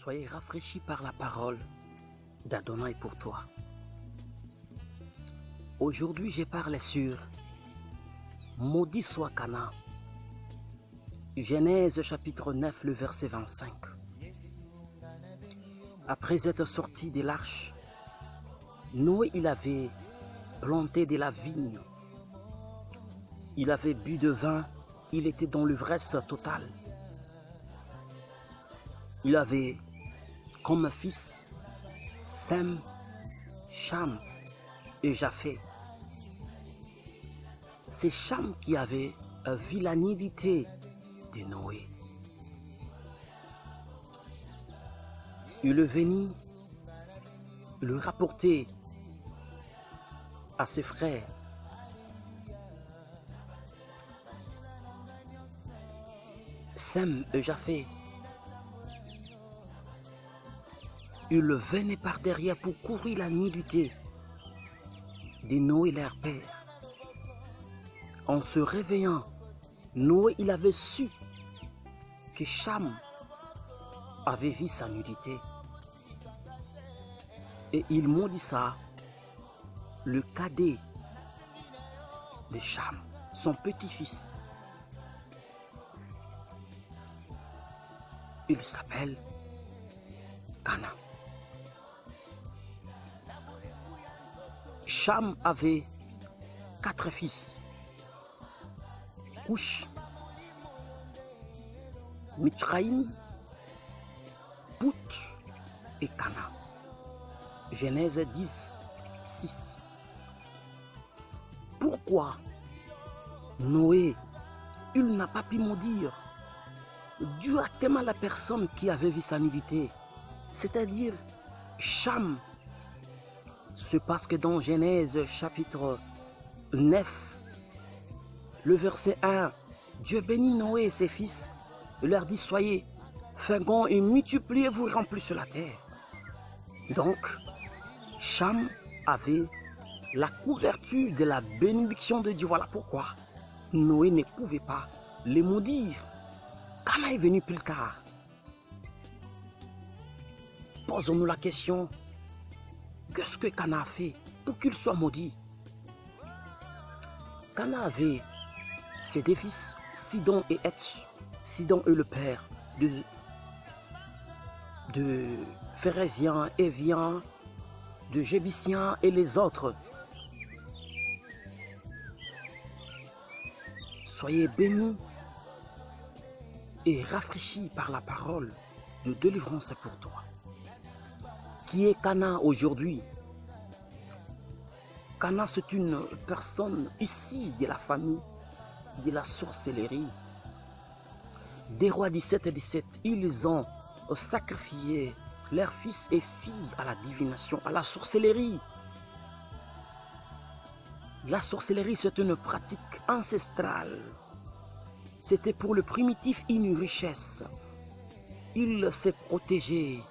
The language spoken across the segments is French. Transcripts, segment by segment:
Soyez rafraîchis par la parole d'Adonai pour toi. Aujourd'hui, je parle sur Maudit soit Canaan. Genèse chapitre 9, le verset 25. Après être sorti de l'arche, Noé, il avait planté de la vigne. Il avait bu de vin, il était dans l'ivresse totale. Il avait comme fils Sem, Cham et Japheth. C'est Cham qui avait vu la nudité de Noé. Il est venu le rapporter à ses frères. Sem et Japheth, il venait par derrière pour couvrir la nudité de Noé leur père. En se réveillant, Noé il avait su que Cham avait vu sa nudité. Et il maudit ça, le cadet de Cham, son petit-fils. Il s'appelle Canaan. Cham avait 4 fils. Cush, Mitzraïm, Pout et Canaan. Genèse 10, 6. Pourquoi Noé, il n'a pas pu maudire directement la personne qui avait vu sa nudité, c'est-à-dire Cham? C'est parce que dans Genèse chapitre 9, le verset 1, Dieu bénit Noé et ses fils, il leur dit: soyez féconds et multipliez-vous, remplissez la terre. Donc, Cham avait la couverture de la bénédiction de Dieu. Voilà pourquoi Noé ne pouvait pas les maudire. Canaan est venu plus tard. Posons-nous la question, qu'est-ce que Canaan a fait pour qu'il soit maudit? Canaan avait ses deux fils, Sidon et Heth. Sidon est le père de Phéréziens, Éviens, de Jébusiens et les autres. Soyez bénis et rafraîchis par la parole de délivrance pour toi. Qui est Canaan aujourd'hui? Canaan, c'est une personne issue de la famille de la sorcellerie. Des rois 17 et 17, ils ont sacrifié leurs fils et filles à la divination, à la sorcellerie. La sorcellerie, c'est une pratique ancestrale. C'était pour le primitif une richesse. Il s'est protégé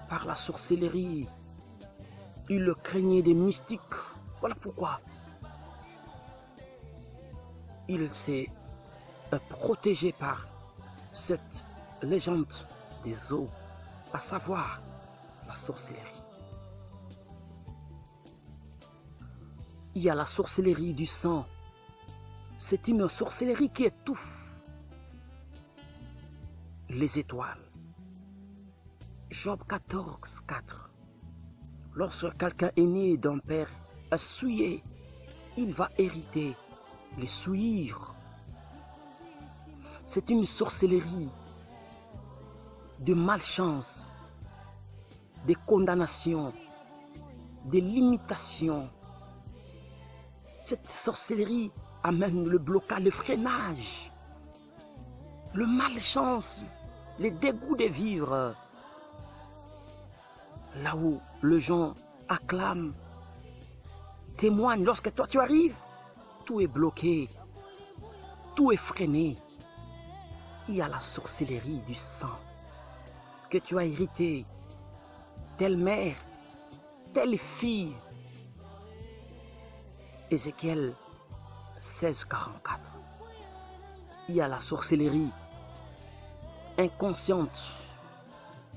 par la sorcellerie. Il craignait des mystiques. Voilà pourquoi il s'est protégé par cette légende des eaux, à savoir la sorcellerie. Il y a la sorcellerie du sang. C'est une sorcellerie qui étouffe les étoiles. Job 14, 4. Lorsque quelqu'un est né d'un père souillé, il va hériter les souillures. C'est une sorcellerie de malchance, de condamnation, de limitation. Cette sorcellerie amène le blocage, le freinage, le malchance, le dégoût de vivre. Là où les gens acclament, témoignent, lorsque toi tu arrives, tout est bloqué, tout est freiné. Il y a la sorcellerie du sang que tu as hérité, telle mère, telle fille. Ézéchiel 16, 44. Il y a la sorcellerie inconsciente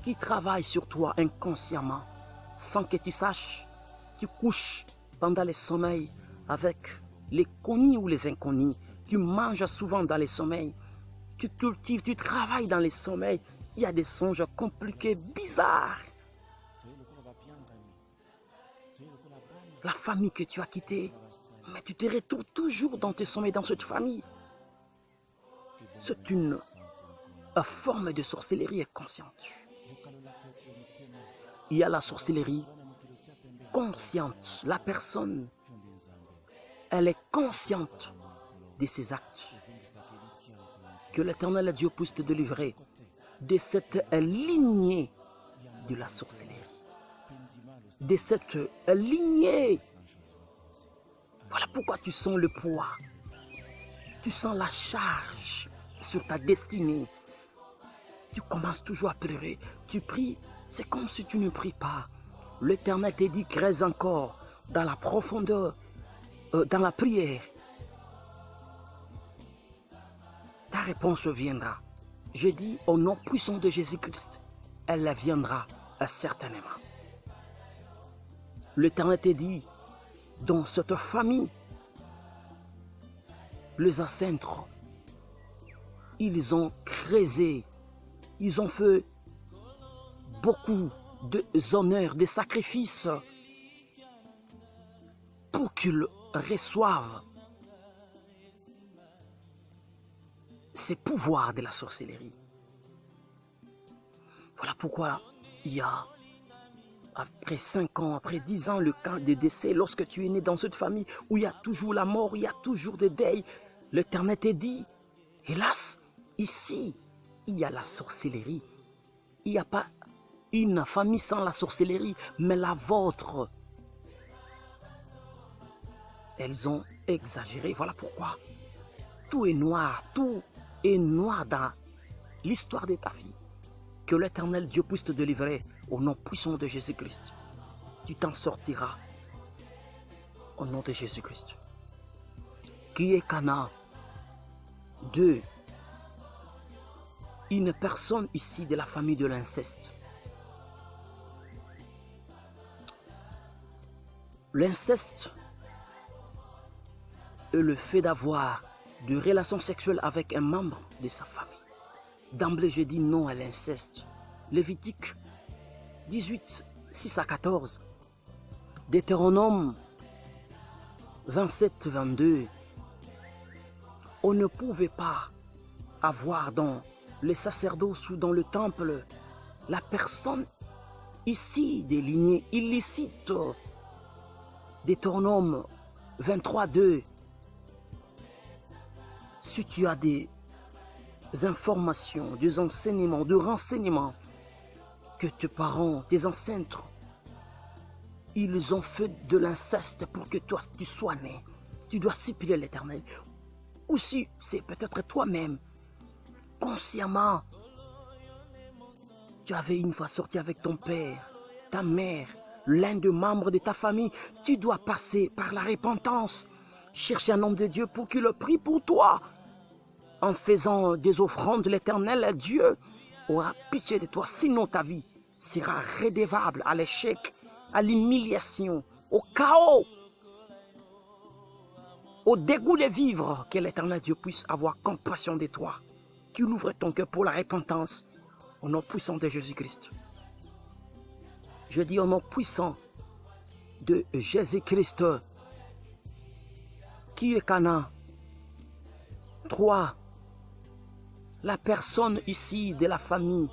qui travaille sur toi inconsciemment, sans que tu saches. Tu couches pendant les sommeils avec les connus ou les inconnus. Tu manges souvent dans les sommeils. Tu cultives, tu travailles dans les sommeils. Il y a des songes compliqués, bizarres. La famille que tu as quittée, mais tu te retrouves toujours dans tes sommeils, dans cette famille. C'est une forme de sorcellerie inconsciente. Il y a la sorcellerie consciente. La personne, elle est consciente de ses actes. Que l'Éternel Dieu puisse te délivrer de cette lignée de la sorcellerie. De cette lignée. Voilà pourquoi tu sens le poids. Tu sens la charge sur ta destinée. Tu commences toujours à pleurer. Tu pries, c'est comme si tu ne pries pas. L'Éternel te dit, crée encore dans la profondeur, dans la prière. Ta réponse viendra. Je dis au nom puissant de Jésus-Christ, elle viendra certainement. L'Éternel te dit, dans cette famille, les ancêtres, ils ont creusé, ils ont fait beaucoup d'honneurs, de sacrifices pour qu'ils reçoivent ces pouvoirs de la sorcellerie. Voilà pourquoi il y a, après 5 ans, après 10 ans, le cas de décès, lorsque tu es né dans cette famille où il y a toujours la mort, il y a toujours des deuils, l'Éternel te dit, hélas, ici, il y a la sorcellerie. Il n'y a pas une famille sans la sorcellerie, mais la vôtre. Elles ont exagéré, voilà pourquoi. Tout est noir dans l'histoire de ta vie. Que l'Éternel Dieu puisse te délivrer au nom puissant de Jésus-Christ. Tu t'en sortiras au nom de Jésus-Christ. Qui est Cana? 2. Une personne ici de la famille de l'inceste. L'inceste est le fait d'avoir de relations sexuelles avec un membre de sa famille. D'emblée, je dis non à l'inceste. Lévitique 18, 6 à 14. Deutéronome 27, 22. On ne pouvait pas avoir dans le sacerdoce ou dans le temple la personne ici des lignées illicites. Deutéronome 23, 2. Si tu as des informations, des enseignements, des renseignements que tes parents, tes ancêtres, ils ont fait de l'inceste pour que toi tu sois né, tu dois supplier l'Éternel. Ou si c'est peut-être toi-même, consciemment, tu avais une fois sorti avec ton père, ta mère, l'un des membres de ta famille, tu dois passer par la repentance, chercher un homme de Dieu pour qu'il le prie pour toi. En faisant des offrandes, l'Éternel, Dieu aura pitié de toi. Sinon, ta vie sera redevable à l'échec, à l'humiliation, au chaos, au dégoût de vivre. Que l'Éternel Dieu puisse avoir compassion de toi, qu'il ouvre ton cœur pour la repentance, au nom puissant de Jésus-Christ. Je dis au nom puissant de Jésus-Christ, qui est Cana. 3. La personne ici de la famille,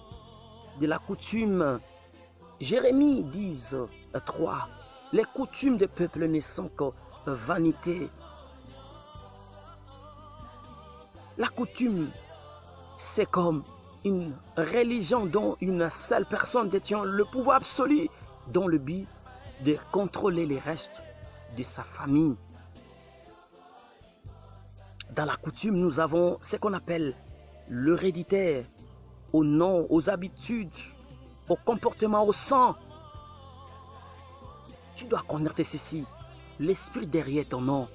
de la coutume. Jérémie 10, 3. Les coutumes des peuples ne sont que vanité. La coutume, c'est comme une religion dont une seule personne détient le pouvoir absolu, dont le but de contrôler les restes de sa famille. Dans la coutume, nous avons ce qu'on appelle l'héréditaire, au nom, aux habitudes, au comportement, au sang. Tu dois connaître ceci, l'esprit derrière ton nom,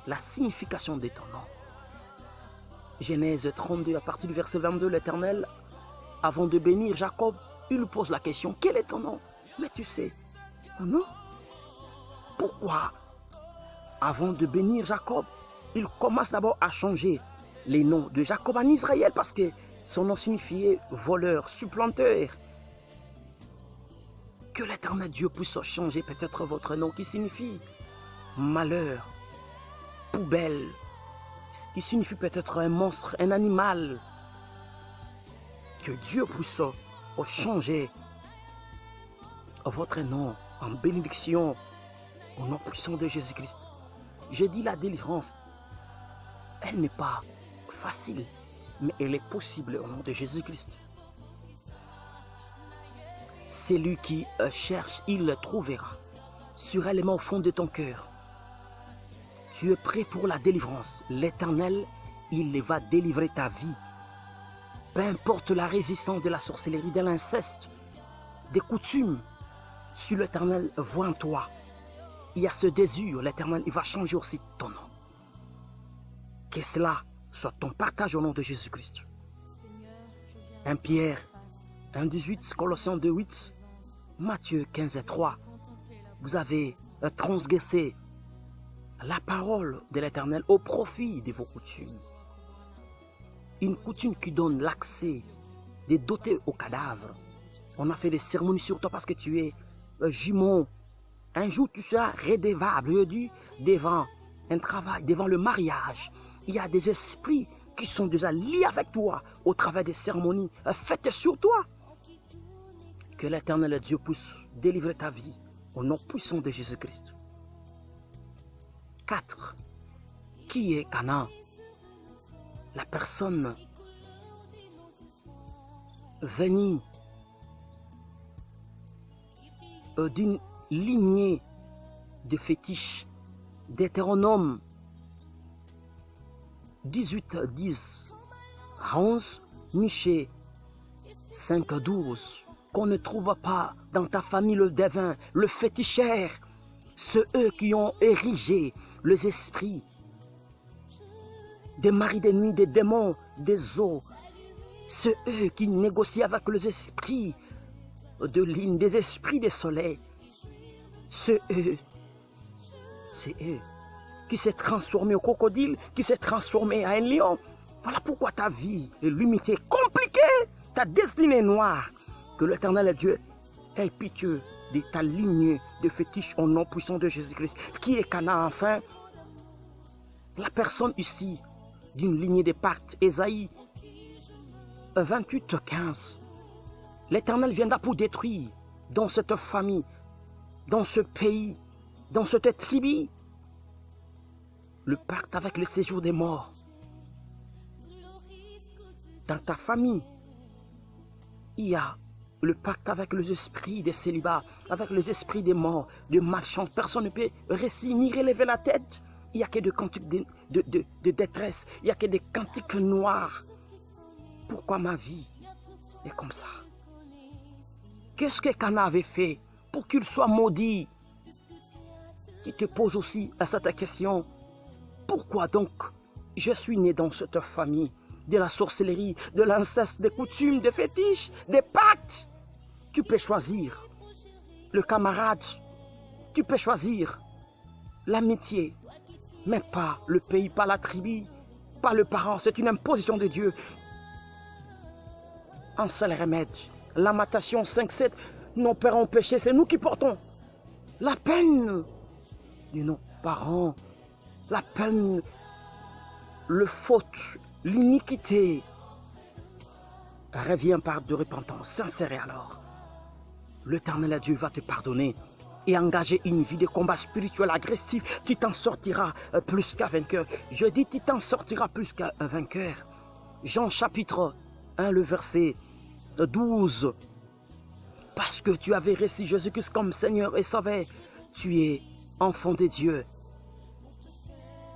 la signification de ton nom. Genèse 32, à partir du verset 22, l'Éternel avant de bénir Jacob, il lui pose la question, quel est ton nom? Mais tu sais, ton nom? Pourquoi, avant de bénir Jacob, il commence d'abord à changer les noms de Jacob en Israël parce que son nom signifiait voleur, supplanteur. Que l'Éternel Dieu puisse changer peut-être votre nom qui signifie malheur, poubelle, qui signifie peut-être un monstre, un animal. Que Dieu puisse changer votre nom en bénédiction au nom puissant de Jésus-Christ. Je dis la délivrance, elle n'est pas facile, mais elle est possible au nom de Jésus-Christ. Celui qui cherche, il le trouvera. Sûrement au fond de ton cœur. Tu es prêt pour la délivrance. L'Éternel, il va délivrer ta vie. Peu importe la résistance de la sorcellerie, de l'inceste, des coutumes, si l'Éternel voit en toi, il y a ce désir, l'Éternel, il va changer aussi ton nom. Que cela soit ton partage au nom de Jésus-Christ. 1 Pierre 1,18, Colossiens 2,8, Matthieu 15,3. Vous avez transgressé la parole de l'Éternel au profit de vos coutumes. Une coutume qui donne l'accès des dotés au cadavre. On a fait des cérémonies sur toi parce que tu es jumeau. Un jour tu seras redevable, je dis, devant un travail, devant le mariage. Il y a des esprits qui sont déjà liés avec toi au travers des cérémonies faites sur toi. Que l'Éternel Dieu puisse délivrer ta vie au nom puissant de Jésus-Christ. 4. Qui est Canaan? La personne venue d'une lignée de fétiches, Deutéronome 18, 10 à 11, Michée 5, 12. Qu'on ne trouve pas dans ta famille le devin, le féticheur, ceux eux qui ont érigé les esprits des maris des nuits, des démons, des eaux, ceux eux qui négocient avec les esprits de lune, des esprits des soleils, ceux eux, c'est eux qui s'est transformé au crocodile, qui s'est transformé en un lion. Voilà pourquoi ta vie est limitée, compliquée, ta destinée noire. Que l'Éternel Dieu ait pitié de ta lignée de fétiches au nom puissant de Jésus-Christ. Qui est Canaan enfin? La personne ici d'une lignée de Parthes, Ésaïe 28, 15. L'Éternel viendra pour détruire dans cette famille, dans ce pays, dans cette tribu, le pacte avec le séjour des morts. Dans ta famille, il y a le pacte avec les esprits des célibats, avec les esprits des morts, de malchance. Personne ne peut réciter ni relever la tête. Il n'y a que des cantiques de détresse. Il n'y a que des cantiques noirs. Pourquoi ma vie est comme ça? Qu'est-ce que Canaan avait fait pour qu'il soit maudit? Tu te poses aussi à cette question. Pourquoi donc je suis né dans cette famille de la sorcellerie, de l'inceste, des coutumes, des fétiches, des pactes? Tu peux choisir le camarade, tu peux choisir l'amitié, mais pas le pays, pas la tribu, pas le parent. C'est une imposition de Dieu. Un seul remède, Lamentation 5,7. Nos pères ont péché, c'est nous qui portons la peine de nos parents, la peine, le faute, l'iniquité. Reviens par de repentance sincère et alors l'Éternel Dieu va te pardonner et engager une vie de combat spirituel agressif. Tu t'en sortiras plus qu'un vainqueur. Je dis, tu t'en sortiras plus qu'un vainqueur. Jean chapitre 1, le verset 12. Parce que tu avais reçu Jésus-Christ comme Seigneur et Sauveur, tu es enfant de Dieu.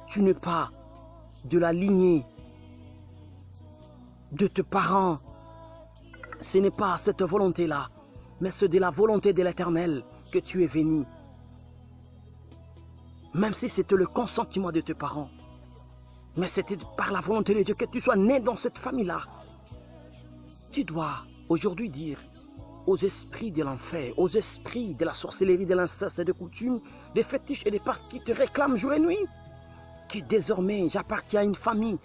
Tu n'es pas de la lignée de tes parents. Ce n'est pas cette volonté-là, mais c'est de la volonté de l'Éternel que tu es venu. Même si c'était le consentement de tes parents, mais c'était par la volonté de Dieu que tu sois né dans cette famille-là. Tu dois aujourd'hui dire aux esprits de l'enfer, aux esprits de la sorcellerie, de l'inceste, des coutumes, des fétiches et des pactes qui te réclament jour et nuit, que désormais j'appartiens à une famille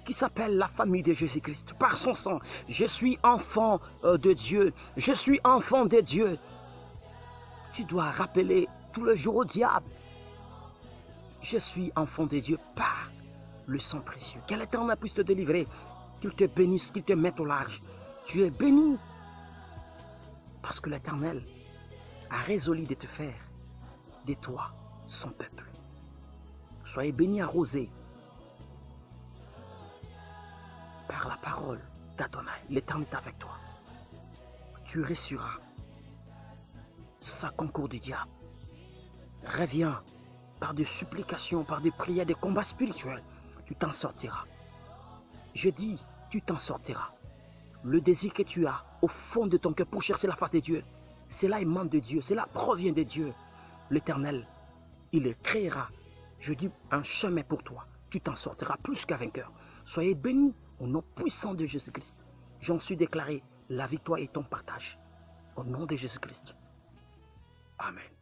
qui s'appelle la famille de Jésus-Christ. Par son sang, je suis enfant de Dieu. Je suis enfant de Dieu. Tu dois rappeler tout le jour au diable. Je suis enfant de Dieu par le sang précieux. Que l'Éternel puisse te délivrer, qu'il te bénisse, qu'il te mette au large. Tu es béni parce que l'Éternel a résolu de te faire de toi son peuple. Soyez bénis, arrosés par la parole d'Adonai. L'Éternel est avec toi. Tu réussiras sa concours du diable. Reviens par des supplications, par des prières, des combats spirituels. Tu t'en sortiras. Je dis, tu t'en sortiras. Le désir que tu as au fond de ton cœur pour chercher la face de Dieu, cela émane de Dieu, cela provient de Dieu. L'Éternel, il le créera. Je dis un chemin pour toi. Tu t'en sortiras plus qu'un vainqueur. Soyez bénis au nom puissant de Jésus-Christ. J'en suis déclaré, la victoire est ton partage. Au nom de Jésus-Christ. Amen.